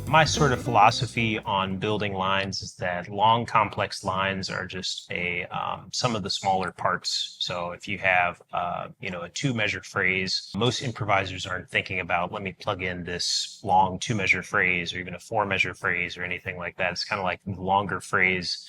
My sort of philosophy on building lines is that long, complex lines are just a some of the smaller parts. So if you have, a two-measure phrase, most improvisers aren't thinking about, let me plug in this long two-measure phrase or even a four-measure phrase or anything like that. It's kind of like the longer phrase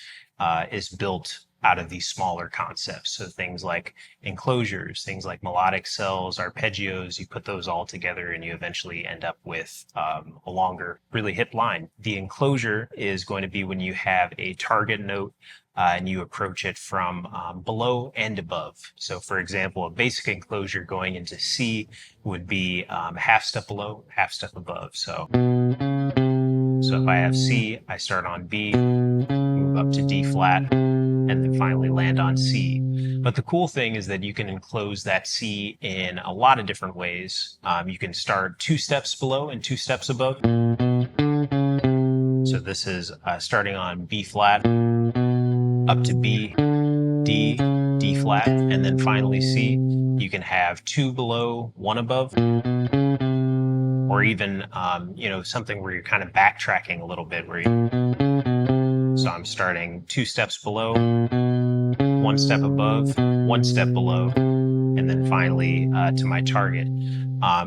is built out of these smaller concepts. So things like enclosures, things like melodic cells, arpeggios, you put those all together and you eventually end up with a longer, really hip line. The enclosure is going to be when you have a target note and you approach it from below and above. So for example, a basic enclosure going into C would be half step below, half step above. So if I have C, I start on B, move up to D flat, and then finally land on C. But the cool thing is that you can enclose that C in a lot of different ways. You can start two steps below and two steps above. So this is starting on B flat, up to B, D, D flat, and then finally C. You can have two below, one above, or even, something where you're kind of backtracking a little bit. So I'm starting two steps below, one step above, one step below, and then finally to my target.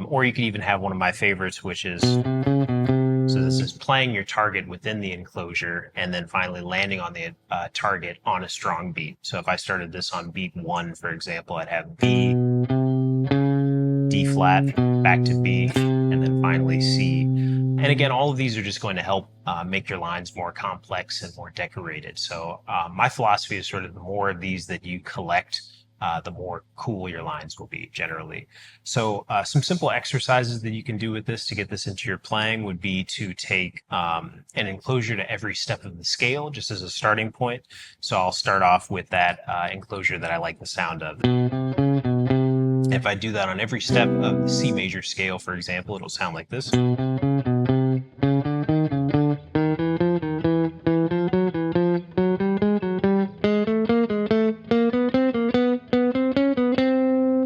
Or you could even have one of my favorites, which is, so this is playing your target within the enclosure and then finally landing on the target on a strong beat. So if I started this on beat 1, for example, I'd have B, D flat, back to B, and then finally C. And again, all of these are just going to help make your lines more complex and more decorated. So my philosophy is sort of the more of these that you collect, the more cool your lines will be generally. So some simple exercises that you can do with this to get this into your playing would be to take an enclosure to every step of the scale just as a starting point. So I'll start off with that enclosure that I like the sound of. If I do that on every step of the C major scale, for example, it'll sound like this.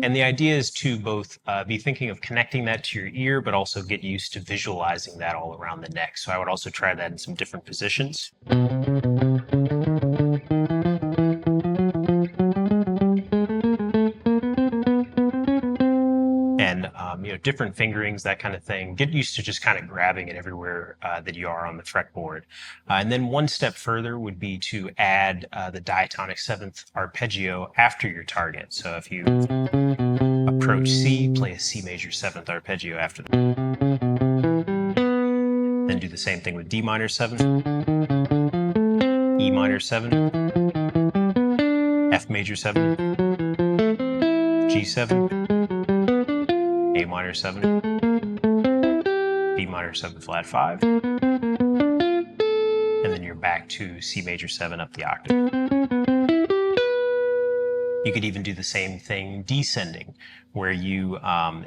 And the idea is to both be thinking of connecting that to your ear, but also get used to visualizing that all around the neck. So I would also try that in some different positions. And different fingerings, that kind of thing. Get used to just kind of grabbing it everywhere that you are on the fretboard. And then one step further would be to add the diatonic 7th arpeggio after your target. So if you approach C, play a C major 7th arpeggio after that. Then do the same thing with D minor 7, E minor 7, F major 7, G7, A minor 7, B minor 7 flat 5, and then you're back to C major 7 up the octave. You could even do the same thing descending, where you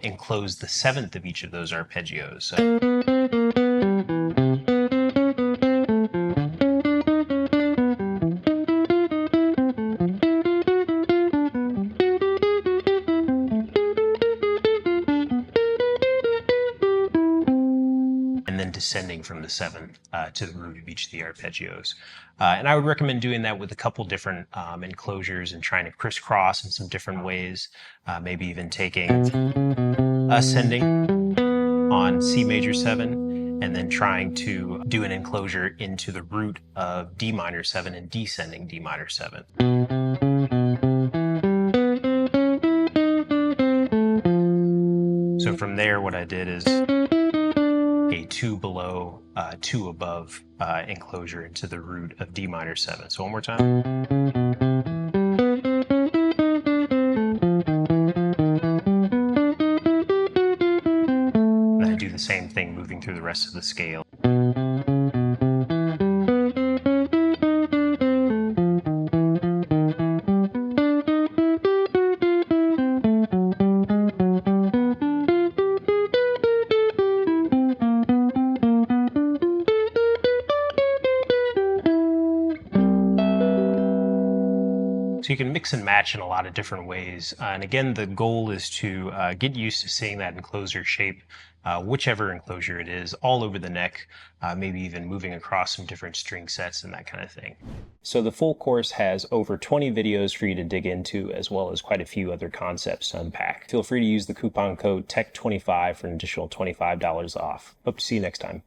enclose the 7th of each of those arpeggios. Descending from the 7th to the root of each of the arpeggios. And I would recommend doing that with a couple different enclosures and trying to crisscross in some different ways, maybe even taking ascending on C major 7 and then trying to do an enclosure into the root of D minor 7 and descending D minor 7. So from there, what I did is a 2 below, 2 above enclosure into the root of D minor 7. So one more time. And I do the same thing moving through the rest of the scale. So you can mix and match in a lot of different ways. And again, the goal is to get used to seeing that enclosure shape, whichever enclosure it is, all over the neck, maybe even moving across some different string sets and that kind of thing. So the full course has over 20 videos for you to dig into, as well as quite a few other concepts to unpack. Feel free to use the coupon code TECH25 for an additional $25 off. Hope to see you next time.